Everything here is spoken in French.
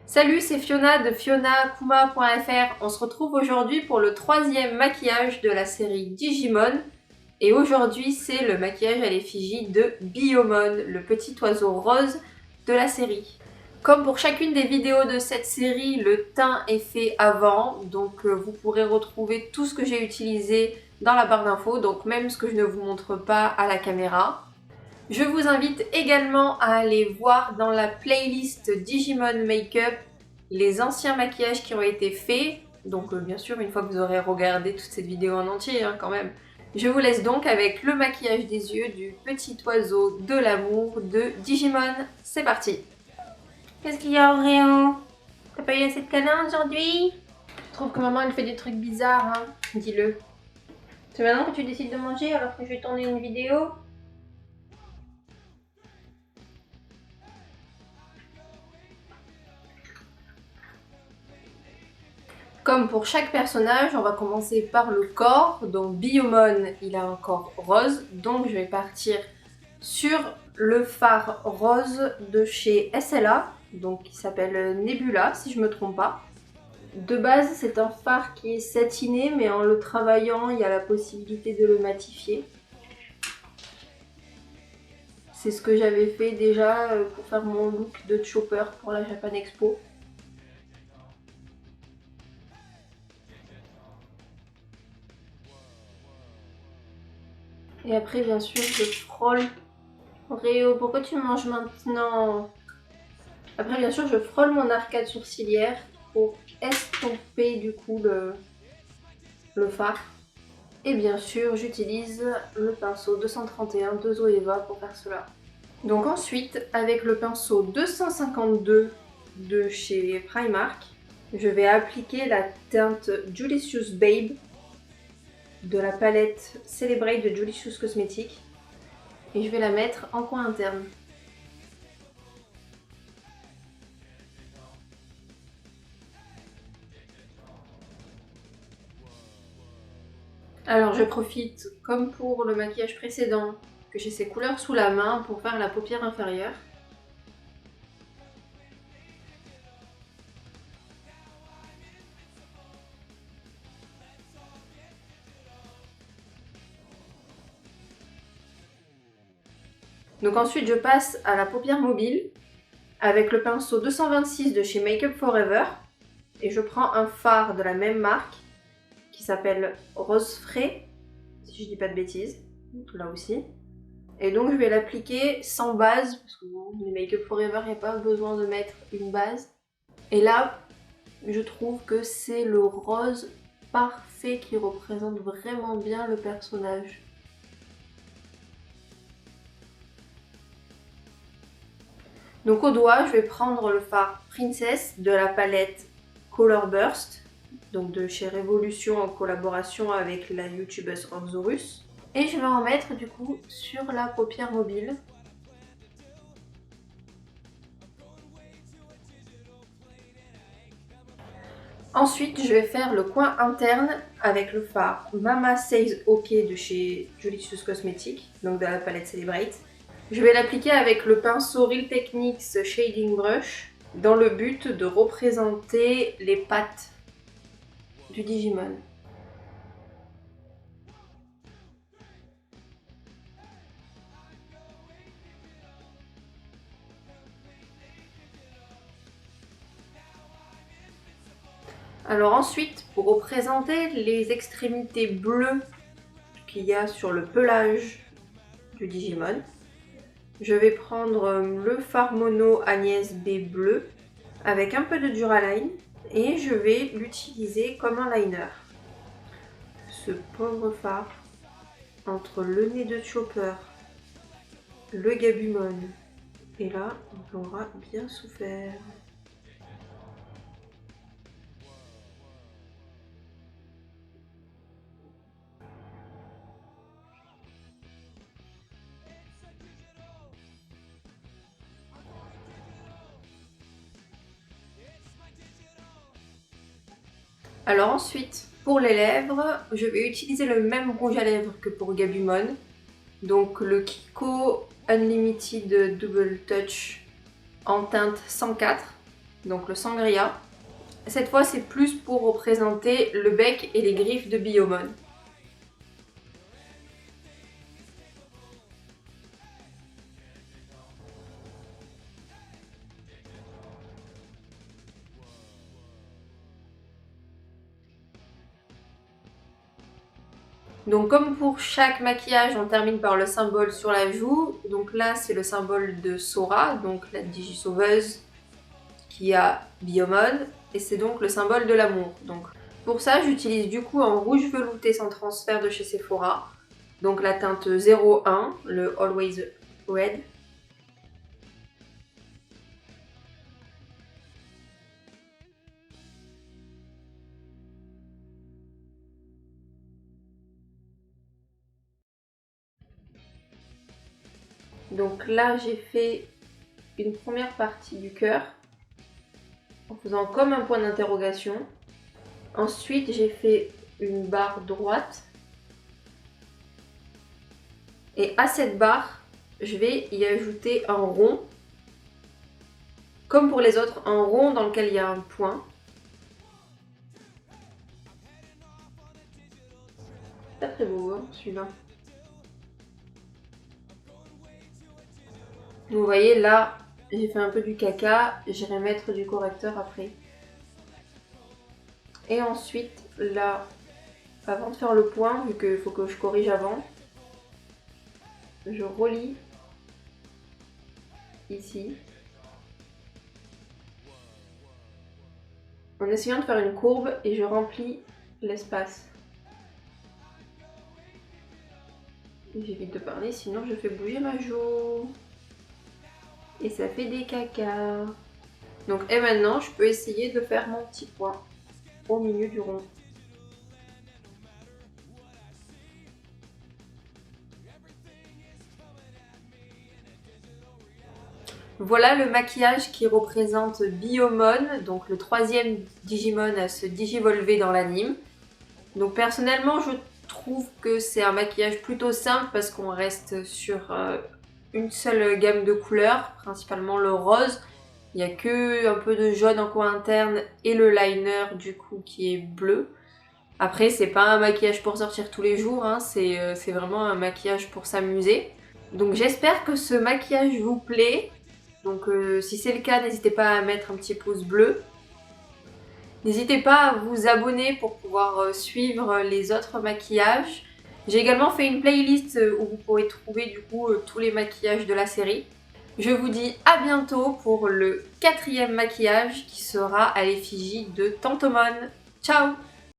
Salut, c'est Fiona de fionnakuma.fr. On se retrouve aujourd'hui pour le troisième maquillage de la série Digimon. Et aujourd'hui, c'est le maquillage à l'effigie de Biyomon, le petit oiseau rose de la série. Comme pour chacune des vidéos de cette série, le teint est fait avant, donc vous pourrez retrouver tout ce que j'ai utilisé dans la barre d'infos, donc même ce que je ne vous montre pas à la caméra. Je vous invite également à aller voir dans la playlist Digimon Makeup les anciens maquillages qui ont été faits. Donc bien sûr, une fois que vous aurez regardé toute cette vidéo en entier quand même. Je vous laisse donc avec le maquillage des yeux du petit oiseau de l'amour de Digimon. C'est parti! Qu'est-ce qu'il y a, Oreo? T'as pas eu assez de câlins aujourd'hui? Je trouve que maman elle fait des trucs bizarres, hein. Dis-le. C'est maintenant que tu décides de manger alors que je vais tourner une vidéo? Comme pour chaque personnage, on va commencer par le corps. Donc Biyomon, il a un corps rose. Donc je vais partir sur le fard rose de chez SLA. Donc qui s'appelle Nebula, si je ne me trompe pas. De base, c'est un fard qui est satiné, mais en le travaillant, il y a la possibilité de le matifier. C'est ce que j'avais fait déjà pour faire mon look de Chopper pour la Japan Expo. Et après, bien sûr, je frôle. Réo, pourquoi tu manges maintenant? Après, bien sûr, je frôle mon arcade sourcilière pour estomper du coup le fard. Et bien sûr, j'utilise le pinceau 231 de Zoeva pour faire cela. Donc ensuite, avec le pinceau 252 de chez Primark, je vais appliquer la teinte Julicious Babe de la palette Celebrate de Julicious Cosmetics. Et je vais la mettre en coin interne. Alors je profite, comme pour le maquillage précédent, que j'ai ces couleurs sous la main pour faire la paupière inférieure. Donc ensuite je passe à la paupière mobile avec le pinceau 226 de chez Make Up For Ever. Et je prends un fard de la même marque qui s'appelle Rose Frais, si je dis pas de bêtises, là aussi. Et donc je vais l'appliquer sans base, parce que bon, les Make Up Forever, il n'y a pas besoin de mettre une base. Et là, je trouve que c'est le rose parfait qui représente vraiment bien le personnage. Donc au doigt, je vais prendre le fard Princess de la palette Color Burst, donc de chez Révolution en collaboration avec la youtubeuse Roxorus. Et je vais en mettre du coup sur la paupière mobile. Ensuite, je vais faire le coin interne avec le fard Mama Says OK de chez Julicious Cosmetics, donc de la palette Celebrate. Je vais l'appliquer avec le pinceau Real Techniques Shading Brush dans le but de représenter les pattes du Digimon. Alors ensuite, pour représenter les extrémités bleues qu'il y a sur le pelage du Digimon, je vais prendre le fard mono Agnès B bleu avec un peu de Duraline et je vais l'utiliser comme un liner. Ce pauvre fard, entre le nez de Chopper, le Gabumon et là, il aura bien souffert. Alors ensuite, pour les lèvres, je vais utiliser le même rouge à lèvres que pour Gabumon. Donc le Kiko Unlimited Double Touch en teinte 104. donc le sangria. Cette fois c'est plus pour représenter le bec et les griffes de Biyomon. Donc comme pour chaque maquillage, on termine par le symbole sur la joue. Donc là, c'est le symbole de Sora, donc la Digisauveuse qui a Biyomon. Et c'est donc le symbole de l'amour. Donc pour ça, j'utilise du coup un rouge velouté sans transfert de chez Sephora. Donc la teinte 01, le Always Red. Donc là, j'ai fait une première partie du cœur en faisant comme un point d'interrogation. Ensuite, j'ai fait une barre droite. Et à cette barre, je vais y ajouter un rond. Comme pour les autres, un rond dans lequel il y a un point. C'est très beau, hein, celui-là. Vous voyez, là, j'ai fait un peu du caca. J'irai mettre du correcteur après. Et ensuite, là, avant de faire le point, vu qu'il faut que je corrige avant, je relie ici. En essayant de faire une courbe et je remplis l'espace. J'évite de parler, sinon je fais bouger ma joue. Et ça fait des cacas. Donc, et maintenant, je peux essayer de faire mon petit point au milieu du rond. Voilà le maquillage qui représente Biyomon, donc le troisième Digimon à se digivolver dans l'anime. Donc personnellement, je trouve que c'est un maquillage plutôt simple parce qu'on reste sur une seule gamme de couleurs, principalement le rose. Il n'y a que un peu de jaune en coin interne et le liner du coup qui est bleu. Après, c'est pas un maquillage pour sortir tous les jours, hein, c'est vraiment un maquillage pour s'amuser. Donc j'espère que ce maquillage vous plaît. Donc si c'est le cas, n'hésitez pas à mettre un petit pouce bleu. N'hésitez pas à vous abonner pour pouvoir suivre les autres maquillages. J'ai également fait une playlist où vous pourrez trouver du coup tous les maquillages de la série. Je vous dis à bientôt pour le 4e maquillage qui sera à l'effigie de Tantomon. Ciao!